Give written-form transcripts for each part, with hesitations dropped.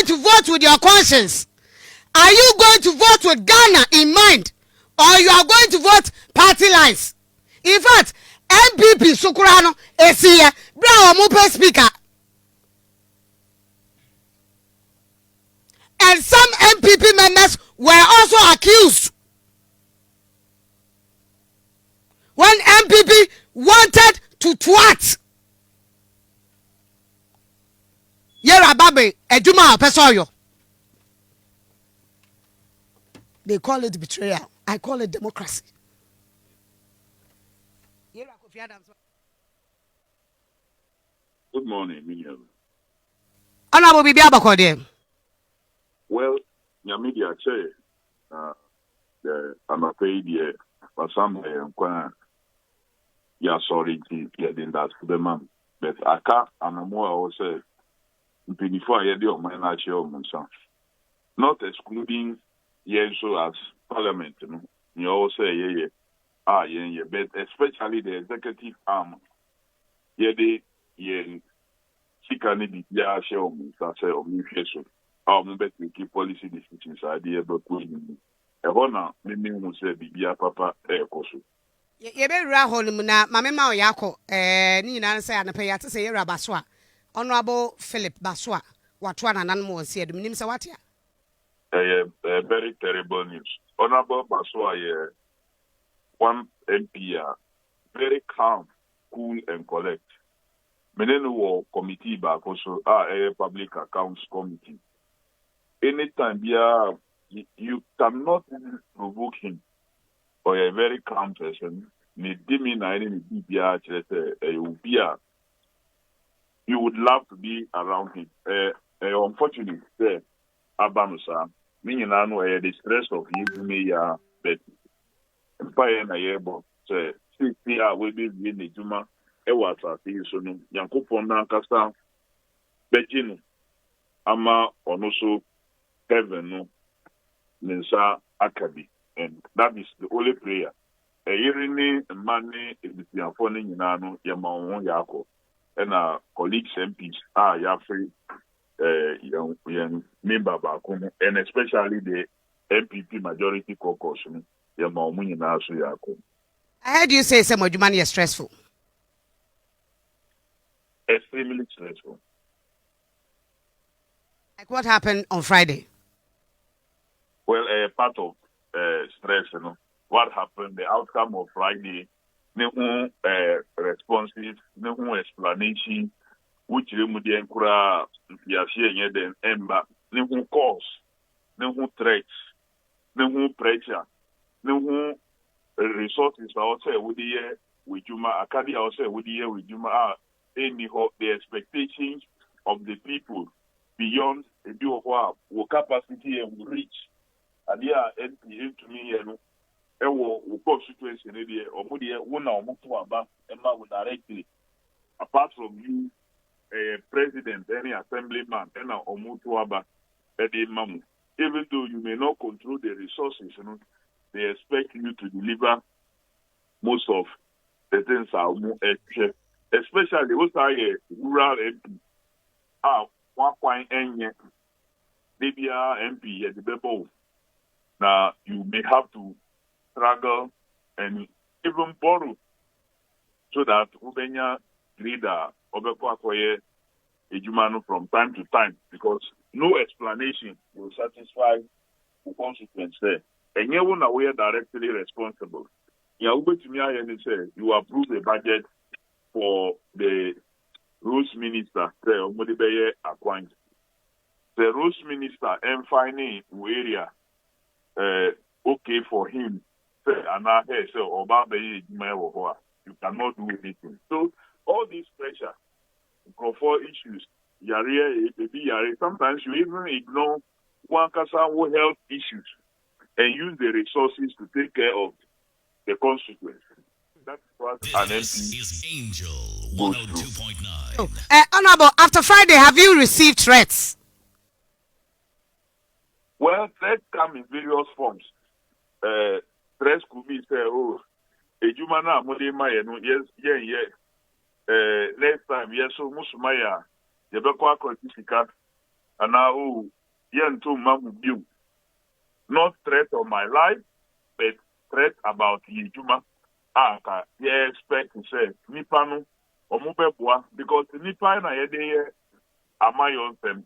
to vote with your conscience? Are you going to vote with Ghana in mind? Or you are going to vote party lines? In fact, MPP Sukurano is here. Brown Mupe speaker. And some MPP members were also accused. When MPP wanted to twat. Yera Babe, Ejuma Pesoyo. They call it betrayal. I call it democracy. Yera Kofi Adams. Good morning, Minion. Honorable Bibi Abakode. Well, your media say, I'm afraid, but some yeah, sorry, yeah, then that's the man. But I can't, I'm more also, before I do my natural not excluding, yes, so as parliament, you all say, yeah, but especially the executive arm, they, she can be, yeah, show me, that's a so. Bet we keep policy decisions idea but a honor maybe we say bibia papa koso ye be wura hol mu na mame ma oyako ni nyina say anape ya te say yera baso honorable Philip Basoa wato ananan mo onse adum nim say watia very terrible news. Honorable Basoa one MP very calm, cool and collect. Menenu wo committee ba koso public accounts committee. Anytime you cannot provoke him or a very calm person. You would love to be around him. Unfortunately, Abanusa, meaning I know the stress of you but empire na yebo say we be in the Juma was at so no Yankopon na kasa Beijing ama onoso heaven no Mensa Akabi, and that is the only prayer. A yearly money is the phone Yano Yamon Yako, and our colleagues MPs are Yafri, young member Bakum, and especially the MPP majority caucus, Yamon Yanasu Yako. I heard you say some of your money is stressful. Extremely stressful. Like what happened on Friday? Well, part of stress, what happened, the outcome of Friday, no responses, no explanation, which the Enkura, Yasia, then Ember, no cause, no threats, no pressure, no resources outside with the year with Juma, Akadi outside with the year with Juma, anyhow, the expectations of the people beyond the due of our capacity and reach. And NPA to me, constituency or directly. Apart from you, a president, any assemblyman, and even though you may not control the resources, they expect you to deliver most of the things are more especially what are rural MP. One point MP at the Bebo. Now, you may have to struggle and even borrow so that Ubenya leader Obekwakoye Ejumanu from time to time because no explanation will satisfy the consequence there. And you are we are directly responsible. You approve the budget for the Rules Minister, the Aquant. The Rules Minister and finding area. Okay for him, and I so you cannot do anything. So all this pressure, for issues, sometimes you even ignore one Kasawo health issues and use the resources to take care of the consequences. That's what an MP is Angel 102.9. Honorable, after Friday, have you received threats? Well, threats come in various forms. Threats could be say, Ejumana Modema, yes. Next time, yes, so Musumaya, Yabakwa Kotifika, and now yen to mamu biu. Not threat on my life, but threat about Yijuma. Aka, ye expect to say, Nipano, or Mubebwa, because Nipa na yede amayon them.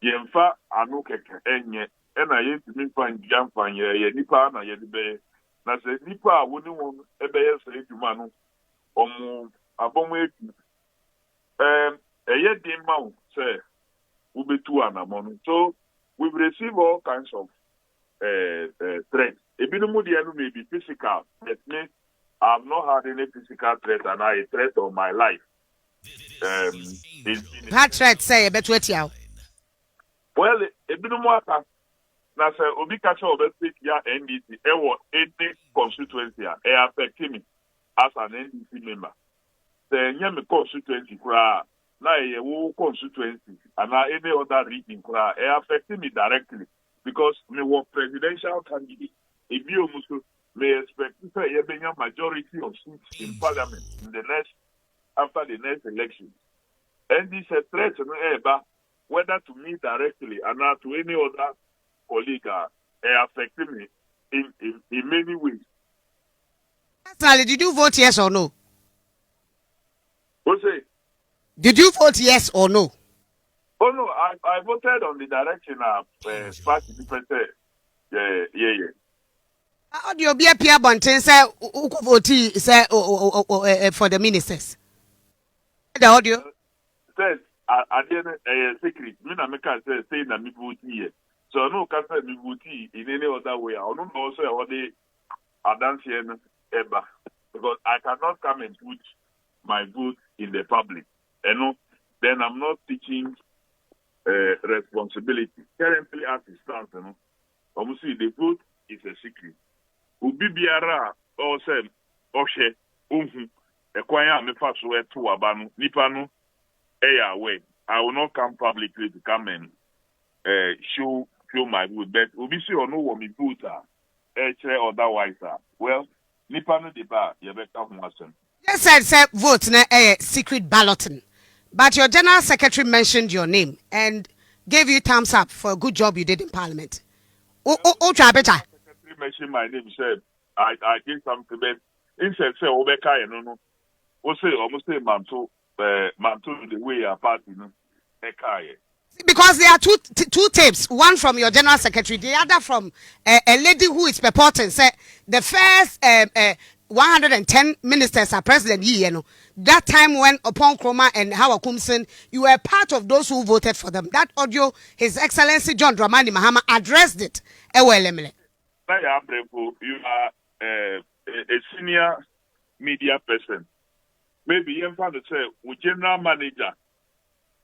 Yemfa anukeke enye, ena ye to Nipa and Jampan ye, Nipa na yede. Na se Nipa wouldn't want ebe say to Manu, or abonwe. Ye dim mount, say, Ubetu anamonu. So, we've received all kinds of threats. Ebinumudianu may be physical, but me, I have not had any physical threat and a threat on my life. That threat say a bit wet you. Well, Ebinumuaka, na say Obi Kacha Obesik ya NDC, any constituency, affect me as an NDC member. The Yemi constituency, na a constituency, and any other region, affect me directly. Because me was presidential candidate. If you may expect to say a majority of seats in parliament in the next after the next election. And this is a threat whether to me directly and not to any other colleague affecting me in many ways. Personally, did you vote yes or no? What say? Did you vote yes or no? Oh no, I voted on the direction of party different. Yeah. How do you be a Pierre Bonten say vote say for the ministers? The audio says I didn't secret. Me na make say na me vote here. So no can say me vote in any other way. I don't know say how they dance here ever because I cannot come and put my vote in the public. You know, then I'm not teaching. Responsibility. Currently, as it stands, you know, obviously the vote is a secret. Ubi biara or say, Oshe, Ekwaya me pass where to Abanu, Nipanu, way. I will not come publicly to come and show my vote. But Ubi see or no one me vote otherwise. Well, Nipanu the bar, you better come listen. Yes, I said vote na secret balloting. But your general secretary mentioned your name and gave you thumbs up for a good job you did in parliament. Try better. Secretary mentioned my name, said I did something, but instead say Obeka, no. Almost say Manto the way your party, no. Because there are two tapes, one from your general secretary, the other from a lady who is purporting, say the first 110 ministers are president, that time when upon Kroma and Howard Kumson, you were part of those who voted for them. That audio, His Excellency John Dramani Mahama addressed it. You are a senior media person. Maybe you have to say, with general manager,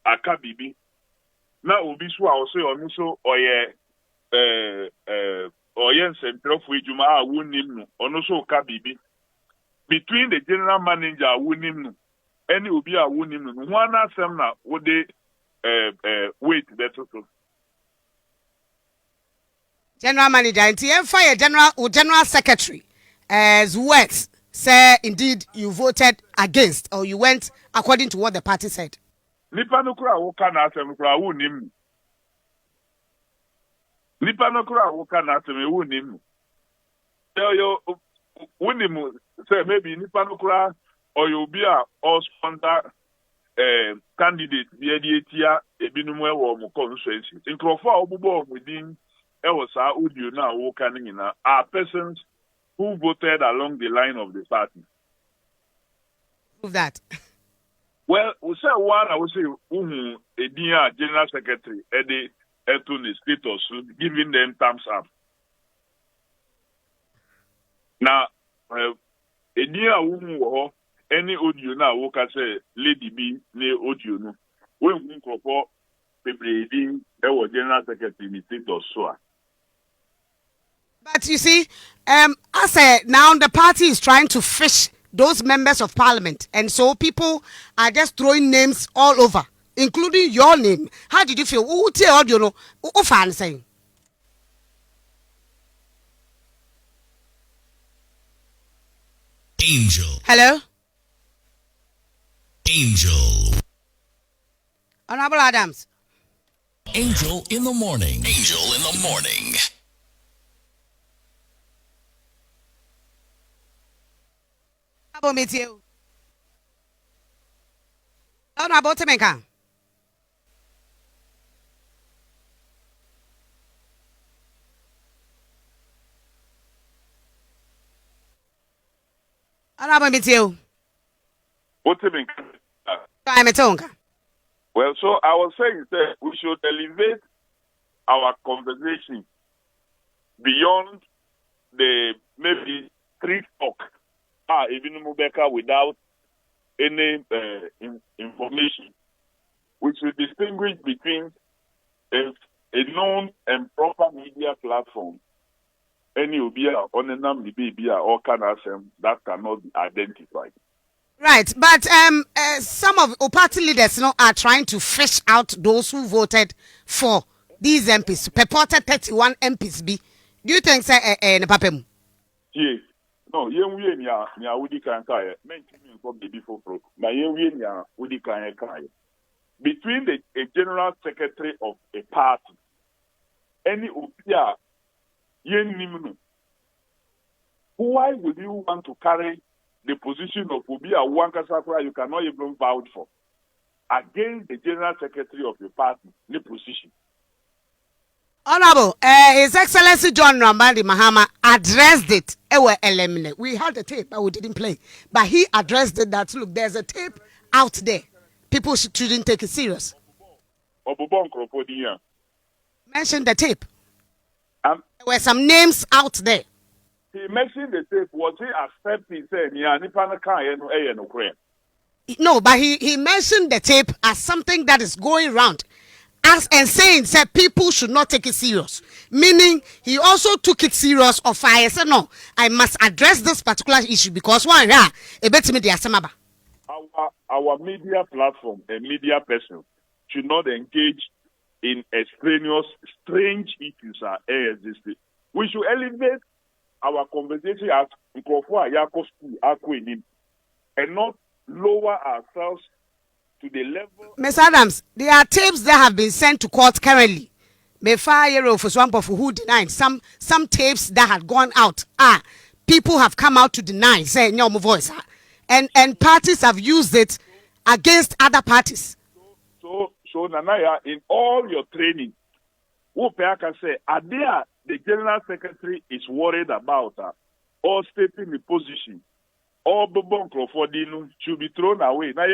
Akabibi. Now, Ubi Swa also, or central for Juma, Wunim, or no so Kabibi. Between the general manager, Wunim, any Ubi, Wunim, one of them now would they wait better. General manager, and TM general secretary, as words say indeed you voted against or you went according to what the party said. Nipa no kura woka na asem kura wonim. Nipa no kura woka na asem wonim. Yo wonim say maybe nipa no kura or you be a or sponsor candidate the etia ebinum e wo mo constituency. Nkrofo a obubo within e was audio na woka na are persons who voted along the line of the party. Prove that. Well, we say one, I would say, a dear general secretary, Eddie Etun status, giving them thumbs up. Now, a dear woman, any audio now, we can say, Lady B, near audio, no. When we go for people, our general secretary, status, so. But you see, I said now the party is trying to fish those members of parliament, and so people are just throwing names all over, including your name. How did you feel? Who tell you know? Who fan saying? Angel. Hello, Angel. Honorable Adams. Angel in the morning. Angel in the morning. Abo metie o. Ona abo temeka. Ona abo metie o. What's it mean? Kai metonka. Well, so I was saying that we should elevate our conversation beyond the maybe street talk. Even Mubeka without any information. We should distinguish between a known and proper media platform. Any ubia on a number or can that cannot be identified. Right, but some of the party leaders are trying to fish out those who voted for these MPs, purported 31 MPs. Do you think say Papem? Yes. No, we nya Udi Kankai, mentioning from the before pro. My we nya Udi Kankai. Between a general secretary of a party, any upia yen nimunu. Why would you want to carry the position of Ubia Wankasakura you cannot even vouch for against the general secretary of your party, the position? Honorable, His Excellency John Rambandi Mahama addressed it. Eliminate. We had the tape, but we didn't play. But he addressed it that, look, there's a tape out there. People shouldn't take it serious. Mention the tape. There were some names out there. He mentioned the tape. Was he accepting saying, no, but he mentioned the tape as something that is going around. And saying that people should not take it serious. Meaning, he also took it serious of fire. Said, no, I must address this particular issue because one, a bit me the our media platform and media person should not engage in extraneous, strange issues are existing. We should elevate our conversation as Kofi Adams Reveals and not lower ourselves to the level. Ms. Adams, there are tapes that have been sent to court currently. For Swamp who denied some tapes that had gone out. People have come out to deny, say no more voice. And parties have used it against other parties. So Nanaya, in all your training, who can say, are there the general secretary is worried about or stating the position? All Bobon for Dino should be thrown away. That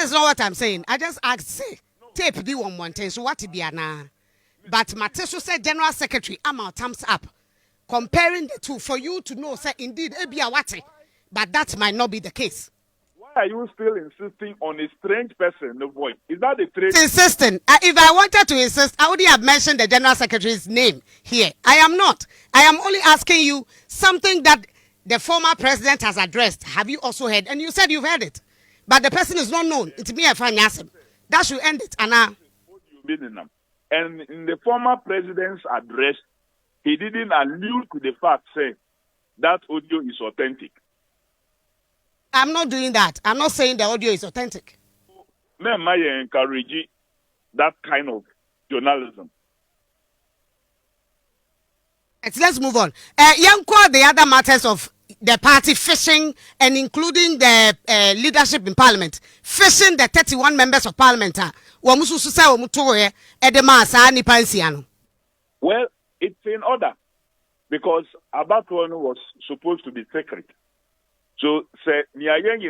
is not what I'm saying. I just asked, say, tape be one thing, so what it be now? But Mateso said, General Secretary, I'm out thumbs up. Comparing the two for you to know, say, indeed, it be a what, but that might not be the case. Why are you still insisting on a strange person, the voice? Is that the strange? Insisting. If I wanted to insist, I would have mentioned the General Secretary's name here. I am not. I am only asking you something that the former president has addressed. Have you also heard? And you said you've heard it. But the person is not known. It's me, Afanyasim. That should end it, Anna. And in the former president's address, he didn't allude to the fact, say, that audio is authentic. I'm not doing that. I'm not saying the audio is authentic. May I encourage that kind of journalism? Let's move on. The other matters of the party fishing and including the leadership in parliament, fishing the 31 members of parliament. Well, it's in order because Abattoir was supposed to be secret. So, say, nobody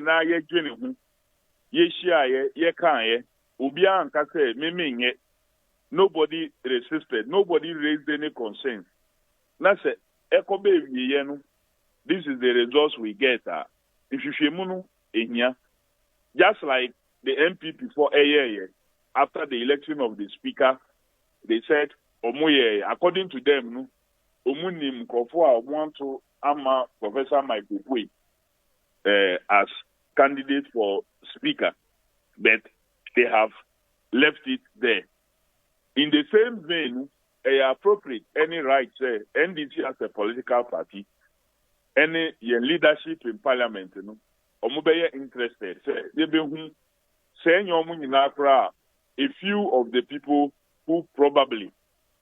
resisted, nobody raised any concerns. Now say, this is the results we get. If you just like the MPP for a year after the election of the speaker, they said, according to them, Omunim Kofi want to ama Professor Michael Pui as candidate for speaker, but they have left it there. In the same vein, appropriate any right say NDC as a political party, any leadership in parliament, or interested say they be saying your money a few of the people who probably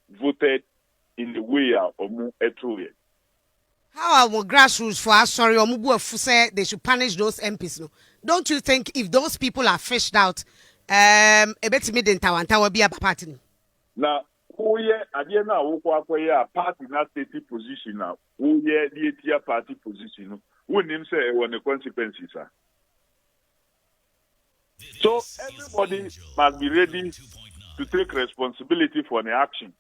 voted in the way omu etuye. How are grassroots for us? Sorry, Omubu say they should punish those MPs. No, don't you think if those people are fished out, a bit mid in Tawanta will be a party? Now, who ye again now a party not state position now. Who ye the party position? Who name say when the consequences are. So everybody must be ready to take responsibility for the action.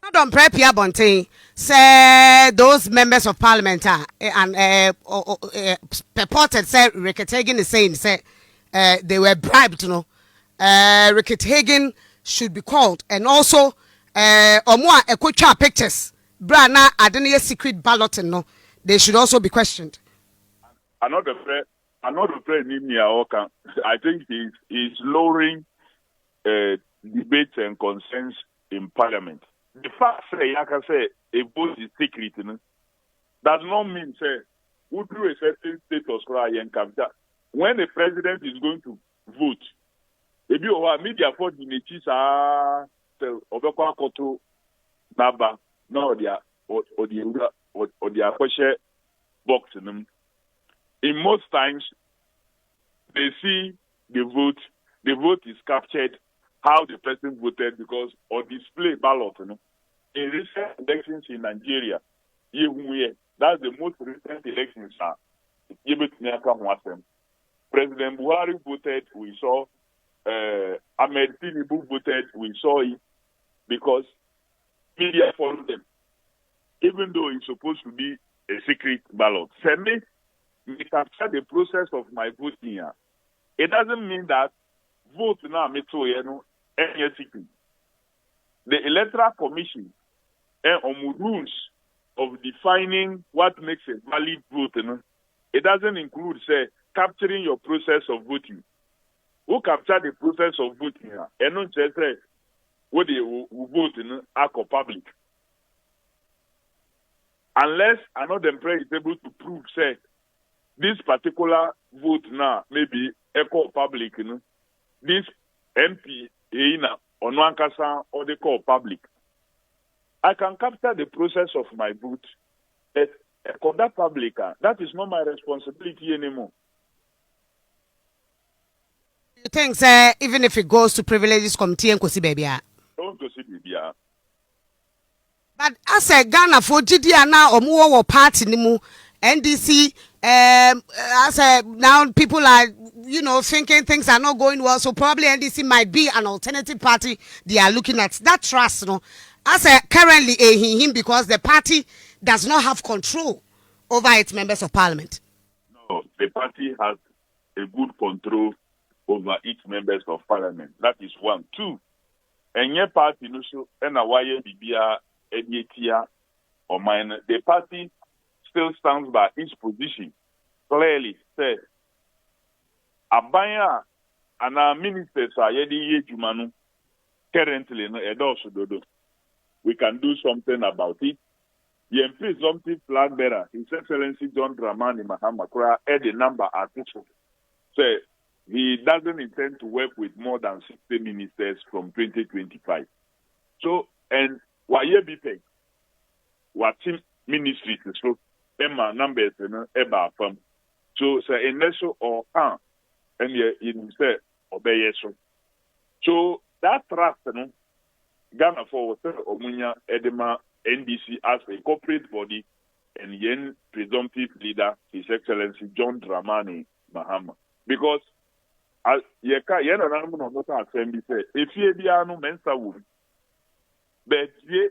Not on prepare Bonte say those members of parliament are and purported say Rickett Hagen is saying say they were bribed, you know. Rickett Hagen should be called, and also Omwa Ekocha pictures Brana Adenia secret balloting, no, they should also be questioned. Another prayer I think he's lowering debates and concerns in parliament. The fact say I can say a vote is secret, you know, does not mean say who do a certain status cry and capture when the president is going to vote. If you are media for the nichis are obekwa koto naba no dia or the question box in them. In most times they see the vote is captured how the person voted because or display ballot, you know. In recent elections in Nigeria, that's the most recent elections. President Buhari voted, we saw. Ahmed Tinubu voted, we saw it because media followed them, even though it's supposed to be a secret ballot. Send me capture the process of my voting here. It doesn't mean that vote now any secret. The Electoral Commission on rules of defining what makes a valid vote, you know, it doesn't include say capturing your process of voting. Who capture the process of voting here? And not just say what they will vote in ACO public. Unless another employee is able to prove say this particular vote now maybe echo public, you know, this MP or Nwankasa or they call public. I can capture the process of my vote. That public, that is not my responsibility anymore. You think, even if it goes to privileges committee and Kosi baby? Don't go see baby. But I said Ghana for GDA now or more party nimu NDC. I said now people are thinking things are not going well, so probably NDC might be an alternative party. They are looking at that trust, I said currently him because the party does not have control over its members of parliament. No, the party has a good control over its members of parliament. That is one. Two, and your party no so and a wire bibia edietia or mine. The party still stands by its position. Clearly said Abaya and our ministers are yedi yejumanu currently no edoso dodo. We can do something about it. The presumptive flag bearer, His Excellency John Dramani Mahama Kura, had the number at say he doesn't intend to work with more than 60 ministers from 2025. So, and why you be paid? What team ministries so Emma numbers and Eba from. So, say unless or and you say obey so. So that trust, Ghana for Omunya Edema NDC as a corporate body and yen presumptive leader, His Excellency John Dramani Mahama. Because yen no assembly say if you be no mensa wood, but ye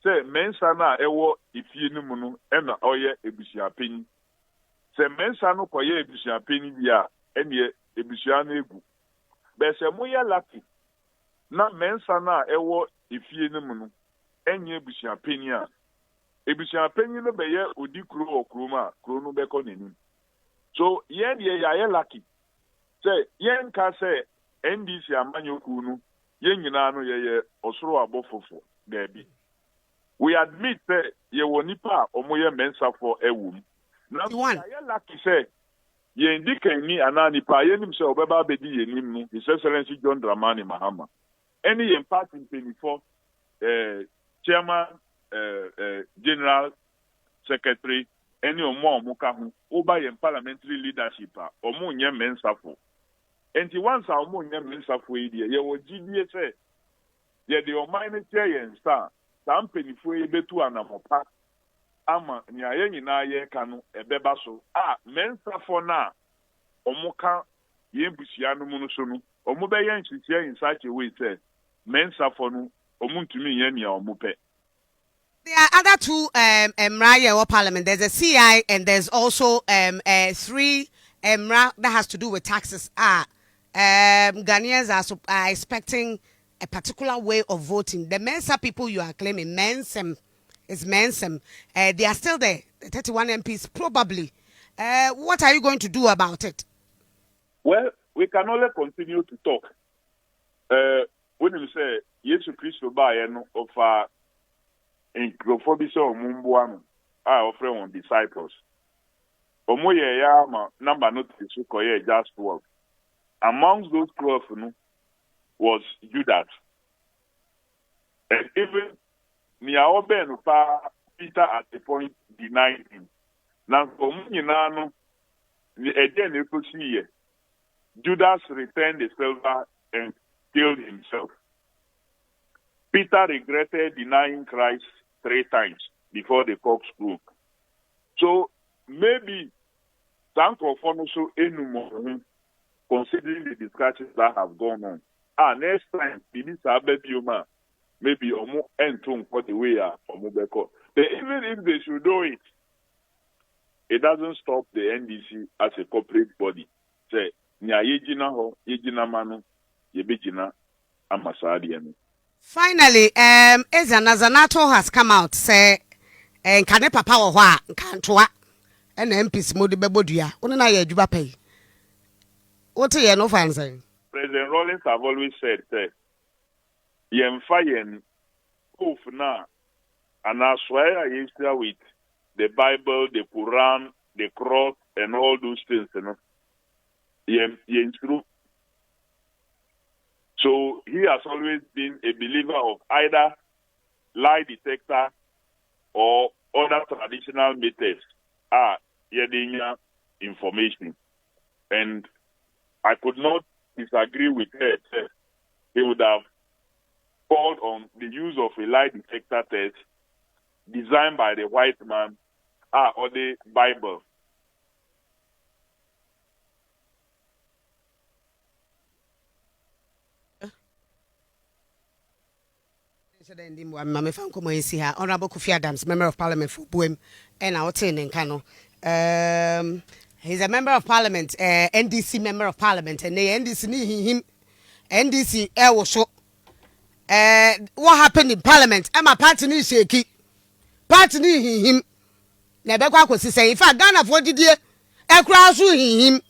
say mensa na ewo if you no ena oye ebusia penny. Say mensa no koye ebusia penny dia ene ebusia na egu. But say moya lucky. Na mensa na ewo ifie ne mu no enye ebusia penny a ebusia penny no be ye odi kuro okroma kuro no be ko nenim. So yen ye ya lucky say yen ka say NDC amanyoku no yen nyina no ye osoro abofofo debi. We admit say ye woni pa omoye mensa for ewum. Na ya lucky say yen di kan ni anani pa yenim se obeba bedi yenim no His Excellency John Dramani Mahama any yen party 24 chairman general secretary any omo ka ho oba yen parliamentary leadership omo nye mensafo enti once omo nye mensafo yi ye wo gidie se ye de omanity yen star sam penifo yi betu anamopa ama ni aye nyina ye ka no ebeba so mensafo na omuka ye busia no mu no so no omu be ye nhihie in such a way say mensafo no omuntumi ye nia omupe. There are other two Emra or parliament. There's a CI and there's also 3 Emra that has to do with taxes. Ghanaians are expecting a particular way of voting. The Mensa people you are claiming, Mensem is Mensem. They are still there. The 31 MPs probably. What are you going to do about it? Well, we can only continue to talk. When you say Yesu Christo ba no of Inkrofobisa or Mumbuano, I offer on disciples. Omoye Yama number not to just 12. Amongst those 12 was Judas. And even Niaoben Peter at the point denied him. Now, Omunino, again, Judas returned the silver and killed himself. Peter regretted denying Christ 3 times before the cocks crew. So maybe thank for so anymore considering the discussions that have gone on. Next time, maybe omo entum for the way omubeko. Even if they should do it, it doesn't stop the NDC as a corporate body. Say nya yejina ho, yejina manu, yebejina amasadi. Finally, Ezanazanato has come out say and kane papa wo ho a nkantoa and MPs modi bebodia. Ono na ye adwuma pay. What you no fan say? President Rollins have always said that yemfa yen proof na and I swear I used to with the Bible, the Quran, the cross, and all those things, you know. Yen true. So he has always been a believer of either lie detector or other traditional methods getting information. And I could not disagree with her. He would have called on the use of a lie detector test designed by the white man or the Bible. Honorable Kofi Adams, Member of Parliament for Buem, and our team in Kano. He's a Member of Parliament, NDC Member of Parliament, and the NDC need him. NDC was so. What happened in Parliament? I'm a party need shaky. Party need him. Nebekwa was saying, in fact, Ghana for the dear, a crowd him.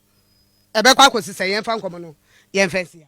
A Bekwa was saying, Francomono, Yenfesia.